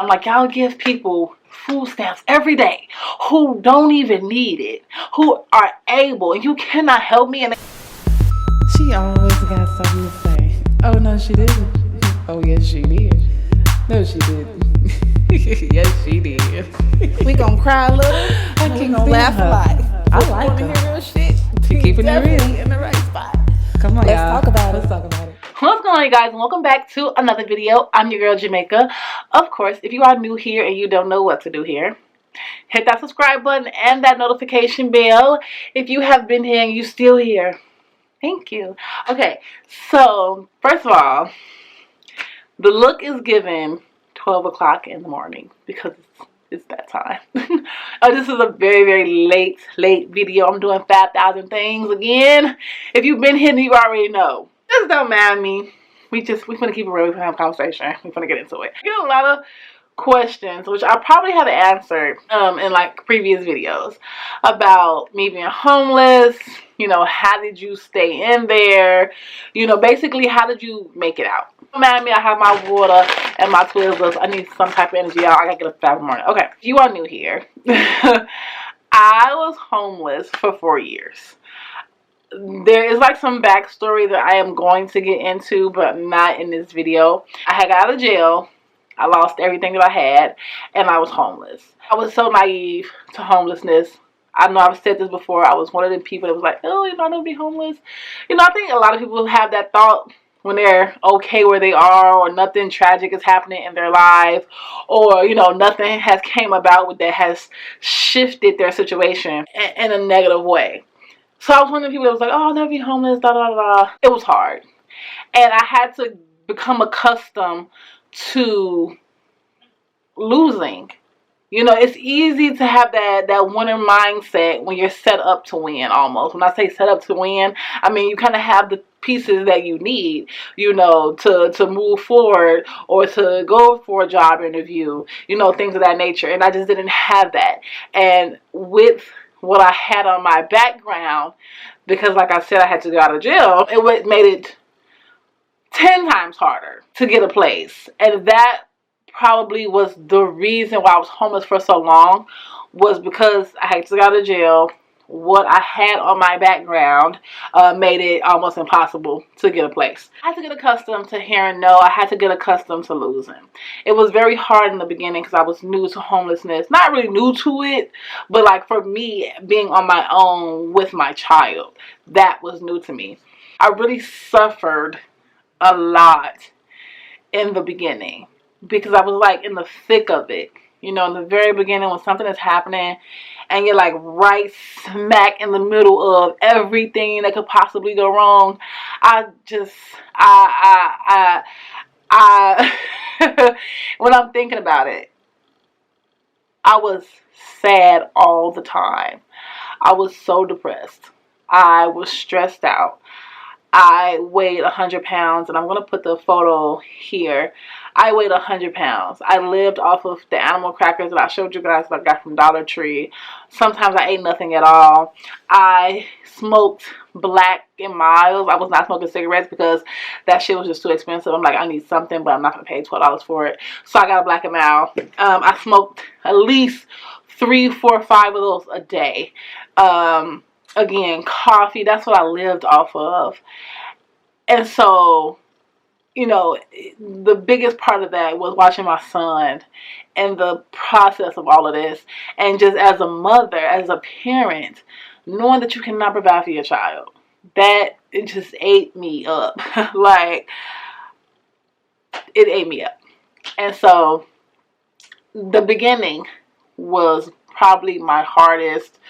I'm like, y'all give people food stamps every day who don't even need it, who are able, and you cannot help me. And she always got something to say. Oh, no, she didn't. Oh, yes, she did. No, she didn't. Yes, she did. We gonna cry a little. We gonna laugh a lot. I like her. Wanna hear real shit? She keeping it real. In the right spot. Come on, Let's y'all. talk about Let's it. talk about it. what's going on, you guys? Welcome back to another video. I'm your girl Jamaica. Of course, if you are new here and you don't know what to do here, hit that subscribe button and that notification bell. If you have been here and you still here, thank you. Okay, so first of all, the look is given 12 o'clock in the morning because it's that time. This is a very late video. I'm doing 5,000 things again. If you've been here, you already know. Just don't mind me. We're gonna keep it real. We're gonna have a conversation. We're gonna get into it. I get a lot of questions, which I probably have answered in like previous videos, about me being homeless. You know, how did you stay in there? You know, basically, how did you make it out? Don't mind me, I have my water and my Twizzlers. I need some type of energy out. I gotta get up 5 in the morning. Okay, if you are new here, I was homeless for 4 years. There is like some backstory that I am going to get into, but not in this video. I had got out of jail. I lost everything that I had, and I was homeless. I was so naive to homelessness. I know I've said this before. I was one of the people that was like, oh, you know, I'm going to be homeless. You know, I think a lot of people have that thought when they're okay where they are, or nothing tragic is happening in their life, or, you know, nothing has came about that has shifted their situation in a negative way. So I was one of the people that was like, oh, I'll never be homeless, da da da. It was hard. And I had to become accustomed to losing. You know, it's easy to have that winner mindset when you're set up to win, almost. When I say set up to win, I mean you kind of have the pieces that you need, you know, to move forward or to go for a job interview, you know, things of that nature. And I just didn't have that. And with what I had on my background, because like I said, I had to go out of jail, it made it 10 times harder to get a place. And that probably was the reason why I was homeless for so long, was because I had to get out of jail. What I had on my background made it almost impossible to get a place. I had to get accustomed to hearing no. I had to get accustomed to losing. It was very hard in the beginning because I was new to homelessness. Not really new to it, but like for me, being on my own with my child, that was new to me. I really suffered a lot in the beginning because I was like in the thick of it. You know, in the very beginning when something is happening and you're like right smack in the middle of everything that could possibly go wrong, when I'm thinking about it, I was sad all the time. I was so depressed. I was stressed out. I weighed 100 pounds, and I'm going to put the photo here. I weighed 100 pounds. I lived off of the animal crackers that I showed you guys that I got from Dollar Tree. Sometimes I ate nothing at all. I smoked Black and Miles. I was not smoking cigarettes because that shit was just too expensive. I'm like, I need something, but I'm not going to pay $12 for it. So I got a Black and Miles. I smoked at least 3, 4, 5 of those a day. Again, coffee, that's what I lived off of. And so, you know, the biggest part of that was watching my son and the process of all of this. And just as a mother, as a parent, knowing that you cannot provide for your child, that it just ate me up. Like, it ate me up. And so, the beginning was probably my hardest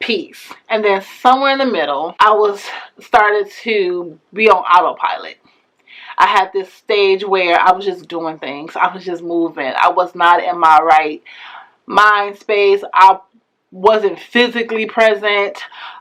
piece. And then somewhere in the middle, I started to be on autopilot. I had this stage where I was just doing things. I was just moving. I was not in my right mind space. I wasn't physically present.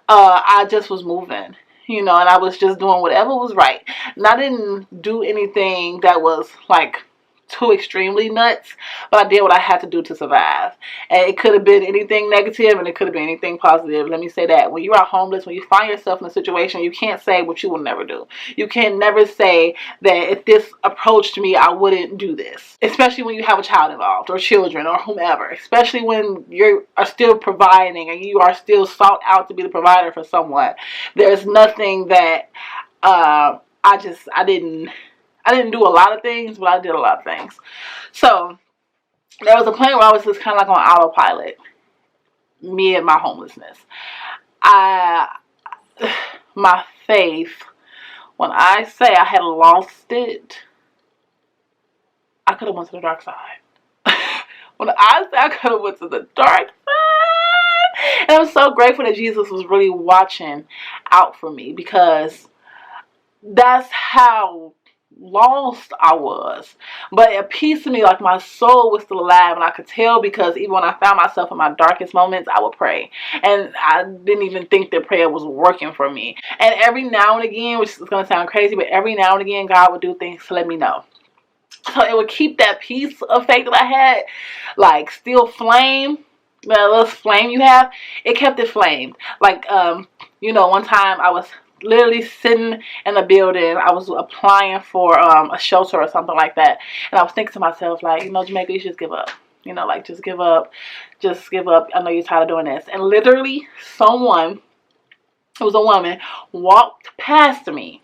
I just was moving, you know, and I was just doing whatever was right. And I didn't do anything that was like too extremely nuts, but I did what I had to do to survive. And it could have been anything negative and it could have been anything positive. Let me say that. When you are homeless, when you find yourself in a situation, you can't say what you will never do. You can never say that if this approached me, I wouldn't do this. Especially when you have a child involved or children or whomever. Especially when you are still providing and you are still sought out to be the provider for someone. There's nothing that I didn't do a lot of things, but I did a lot of things. So there was a point where I was just kind of like on autopilot, me and my homelessness. My faith, when I say I had lost it, I could have went to the dark side. When I say I could have went to the dark side, and I'm so grateful that Jesus was really watching out for me, because that's how lost I was. But a piece of me, like my soul, was still alive, and I could tell, because even when I found myself in my darkest moments, I would pray, and I didn't even think that prayer was working for me. And every now and again, which is going to sound crazy, but every now and again God would do things to let me know. So it would keep that piece of faith that I had, like, still flame. That little flame you have, it kept it flamed. Like, one time I was literally sitting in a building. I was applying for a shelter or something like that, and I was thinking to myself, like, Jamaica, you should just give up. Just give up. Just give up. I know you're tired of doing this. And literally, someone, it was a woman, walked past me.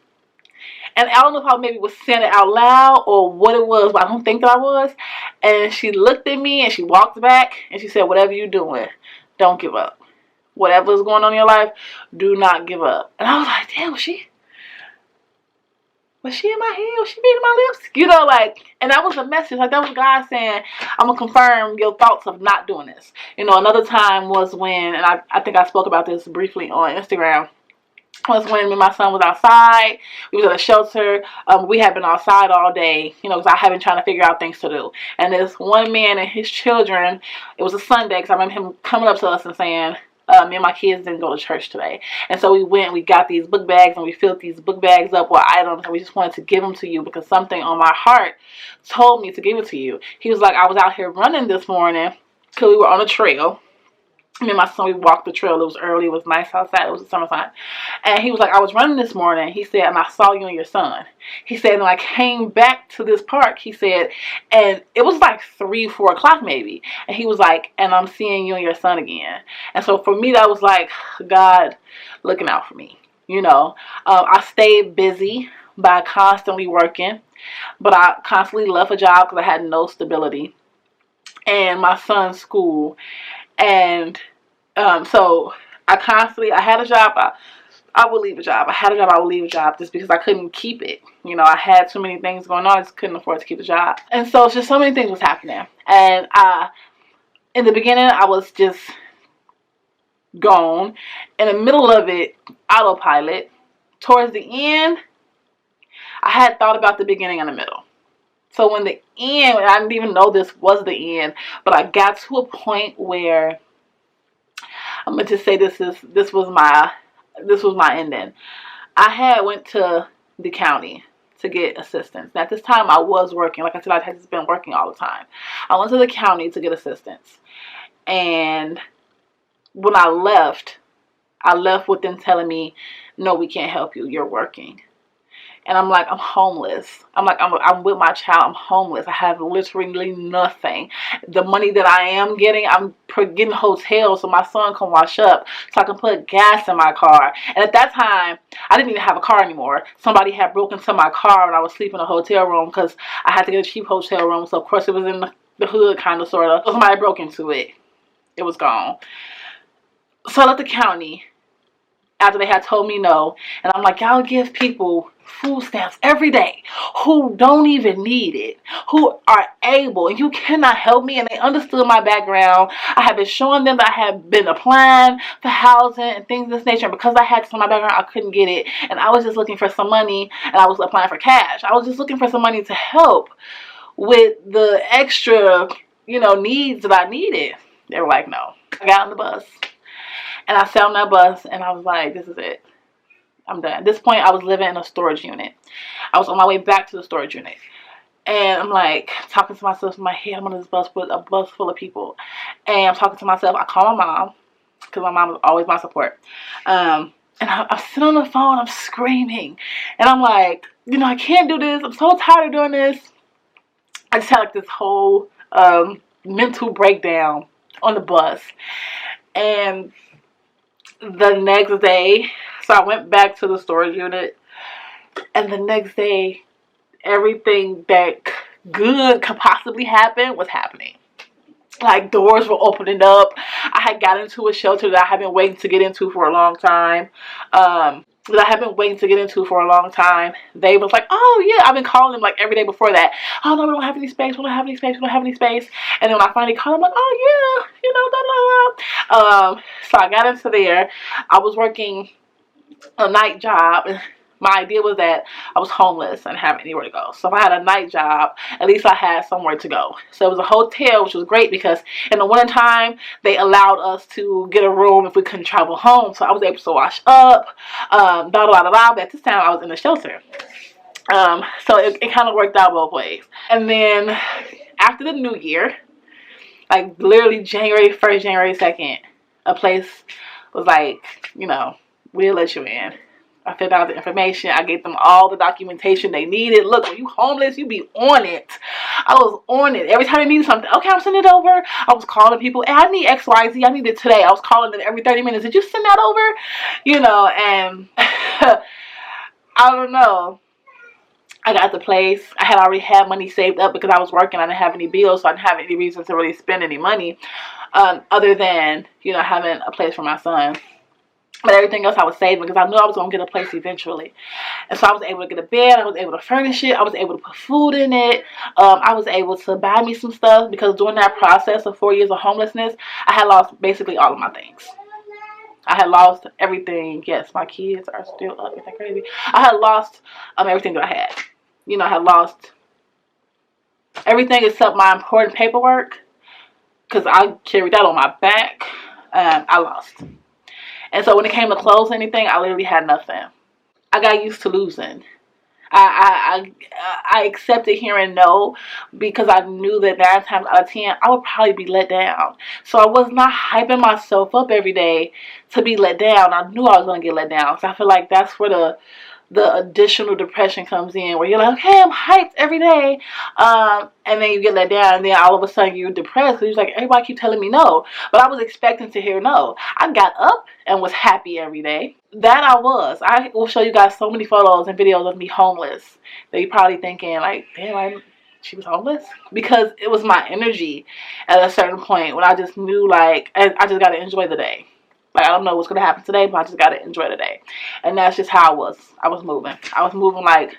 And I don't know if I maybe was saying it out loud or what it was, but I don't think that I was. And she looked at me and she walked back and she said, whatever you're doing, don't give up. Whatever's going on in your life, do not give up. And I was like, damn, was she in my head? Was she beating my lips? And that was a message. Like, that was God saying, I'm going to confirm your thoughts of not doing this. Another time was when, and I think I spoke about this briefly on Instagram, was when me and my son was outside. We was at a shelter. We had been outside all day, because I had been trying to figure out things to do. And this one man and his children, it was a Sunday, because I remember him coming up to us and saying, me and my kids didn't go to church today. And so we went, we got these book bags, and we filled these book bags up with items, and we just wanted to give them to you because something on my heart told me to give it to you. He was like, I was out here running this morning because we were on a trail. Me and my son, we walked the trail. It was early. It was nice outside. It was the summertime. And he was like, I was running this morning. He said, and I saw you and your son. He said, and I came back to this park. He said, and it was like 3, 4 o'clock maybe. And he was like, and I'm seeing you and your son again. And so for me, that was like God looking out for me. I stayed busy by constantly working. But I constantly left a job because I had no stability. And my son's school. And so I had a job, I would leave a job. I had a job, I would leave a job just because I couldn't keep it. I had too many things going on, I just couldn't afford to keep a job. And so it's just so many things was happening. And in the beginning, I was just gone. In the middle of it, autopilot. Towards the end, I had thought about the beginning and the middle. So when the end, I didn't even know this was the end, but I got to a point where, I'm gonna just say this was my ending. I had went to the county to get assistance. And at this time, I was working. Like I said, I had just been working all the time. I went to the county to get assistance, and when I left with them telling me, "No, we can't help you. You're working." And I'm like, I'm homeless. I'm with my child. I'm homeless. I have literally nothing. The money that I am getting, I'm getting hotels so my son can wash up, so I can put gas in my car. And at that time, I didn't even have a car anymore. Somebody had broken into my car and I was sleeping in a hotel room because I had to get a cheap hotel room. So, of course, it was in the hood, kind of, sort of. Somebody broke into it. It was gone. So I left the county after they had told me no. And I'm like, y'all give people food stamps every day who don't even need it, who are able, and you cannot help me. And they understood my background. I have been showing them that I have been applying for housing and things of this nature. And because I had some of my background, I couldn't get it. And I was just looking for some money, and I was applying for cash. I was just looking for some money to help with the extra, needs that I needed. They were like, no. I got on the bus. And I sat on that bus, and I was like, this is it. I'm done. At this point, I was living in a storage unit. I was on my way back to the storage unit. And I'm like talking to myself in my head. I'm on this bus with a bus full of people, and I'm talking to myself. I call my mom because my mom is always my support. And I'm sitting on the phone. I'm screaming, and I'm like, you know, I can't do this. I'm so tired of doing this. I just had like this whole mental breakdown on the bus. And the next day, so I went back to the storage unit, and the next day, everything that good could possibly happen was happening. Like, doors were opening up. I had got into a shelter that I had been waiting to get into for a long time. They was like, oh yeah, I've been calling them like every day before that. Oh no, we don't have any space. We don't have any space. We don't have any space. And then when I finally called, I'm like, oh yeah, you know, blah, blah, blah. So I got into there. I was working a night job. My idea was that I was homeless and have anywhere to go. So if I had a night job, at least I had somewhere to go. So it was a hotel, which was great because in the wintertime, they allowed us to get a room if we couldn't travel home. So I was able to wash up, blah, blah, blah, blah. But at this time, I was in the shelter. So it kind of worked out both ways. And then after the new year, like literally January 1st, January 2nd, a place was like, you know, we'll let you in. I filled out the information. I gave them all the documentation they needed. Look, when you homeless, you be on it. I was on it. Every time I needed something, okay, I'm sending it over. I was calling people, hey, I need XYZ. I need it today. I was calling them every 30 minutes. Did you send that over? You know, and I don't know. I got the place. I had already had money saved up because I was working. I didn't have any bills, so I didn't have any reason to really spend any money other than, you know, having a place for my son. But everything else I was saving because I knew I was going to get a place eventually. And so I was able to get a bed. I was able to furnish it. I was able to put food in it. I was able to buy me some stuff because during that process of 4 years of homelessness, I had lost basically all of my things. I had lost everything. Yes, my kids are still up. Isn't that crazy? I had lost everything that I had. You know, I had lost everything except my important paperwork because I carried that on my back. I lost. And so when it came to clothes or anything, I literally had nothing. I got used to losing. I accepted hearing no because I knew that 9 times out of 10, I would probably be let down. So I was not hyping myself up every day to be let down. I knew I was going to get let down. So I feel like that's where the additional depression comes in, where you're like, okay, I'm hyped every day, and then you get let down, and then all of a sudden you're depressed because you're like, everybody keep telling me no, but I was expecting to hear no. I got up and was happy every day. That I was. I will show you guys so many photos and videos of me homeless that you're probably thinking like, damn, she was homeless, because it was my energy at a certain point when I just knew like I just got to enjoy the day. Like, I don't know what's going to happen today, but I just got to enjoy the day. And that's just how I was. I was moving. I was moving like,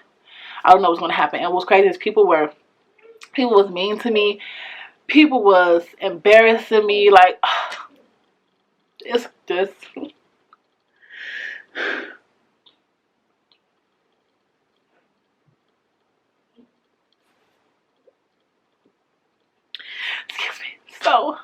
I don't know what's going to happen. And what's crazy is people was mean to me. People was embarrassing me. Like, it's just... Excuse me. So,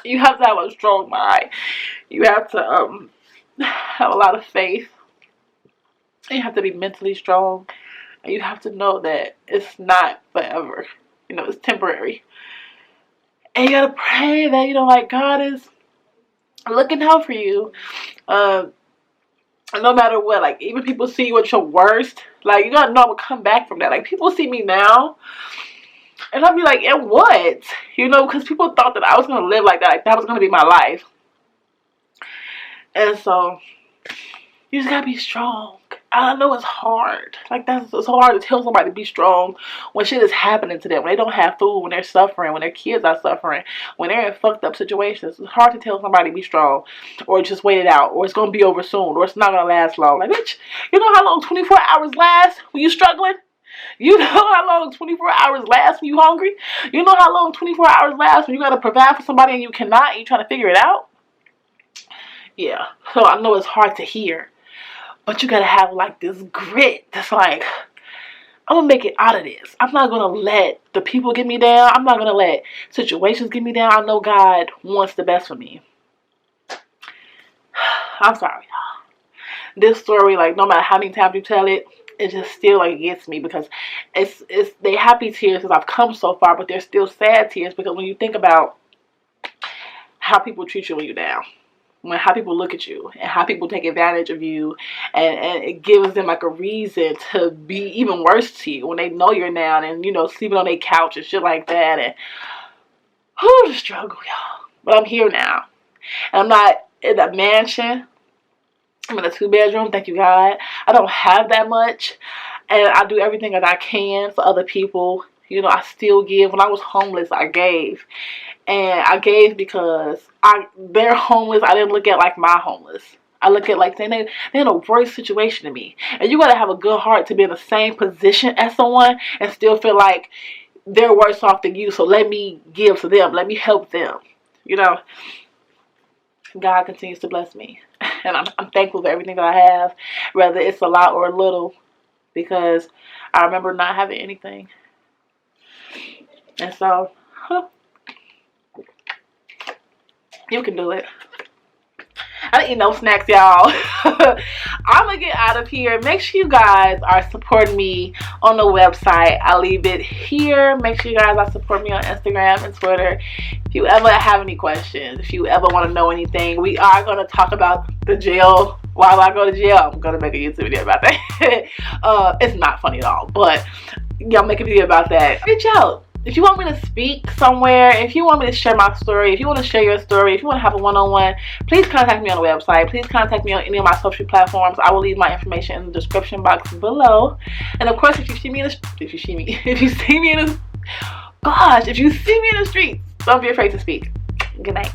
you have to have a strong mind. You have to have a lot of faith. You have to be mentally strong. And you have to know that it's not forever. You know, it's temporary. And you gotta pray that, you know, like, God is looking out for you. No matter what. Like, even people see you at your worst. Like, you gotta know I'm gonna come back from that. Like, people see me now. And I'll be like, and what? You know, because people thought that I was going to live like that. Like, that was going to be my life. And so, you just got to be strong. I know it's hard. Like, it's so hard to tell somebody to be strong when shit is happening to them. When they don't have food, when they're suffering, when their kids are suffering, when they're in fucked up situations. It's hard to tell somebody to be strong, or just wait it out, or it's going to be over soon, or it's not going to last long. Like, bitch, you know how long 24 hours last when you're struggling? You know how long 24 hours last when you're hungry? You know how long 24 hours last when you got to provide for somebody and you cannot, and you're trying to figure it out? Yeah. So I know it's hard to hear. But you got to have like this grit that's like, I'm going to make it out of this. I'm not going to let the people get me down. I'm not going to let situations get me down. I know God wants the best for me. I'm sorry, y'all. This story, like, no matter how many times you tell it, it just still, like, gets me, because it's they happy tears because I've come so far, but they're still sad tears, because when you think about how people treat you when you're down, how people look at you and how people take advantage of you, and it gives them like a reason to be even worse to you when they know you're down, and you know, sleeping on their couch and shit like that, and the struggle, y'all. But I'm here now, and I'm not in a mansion. I'm in a 2-bedroom, thank you God. I don't have that much, and I do everything that I can for other people. You know, I still give. When I was homeless, I gave. And I gave because they're homeless. I didn't look at like my homeless. I look at like they're in a worse situation than me. And you gotta have a good heart to be in the same position as someone and still feel like they're worse off than you. So let me give to them. Let me help them. You know, God continues to bless me. And I'm thankful for everything that I have, whether it's a lot or a little, because I remember not having anything. And so, you can do it. I didn't eat no snacks, y'all. I'm gonna get out of here. Make sure you guys are supporting me on the website. I'll leave it here. Make sure you guys are supporting me on Instagram and Twitter. If you ever have any questions, if you ever want to know anything, we are going to talk about the jail. While I go to jail, I'm going to make a YouTube video about that. It's not funny at all, but y'all make a video about that. Reach out. If you want me to speak somewhere, if you want me to share my story, if you want to share your story, if you want to have a one-on-one, please contact me on the website. Please contact me on any of my social platforms. I will leave my information in the description box below. And of course, if you see me in the streets, don't be afraid to speak. Good night.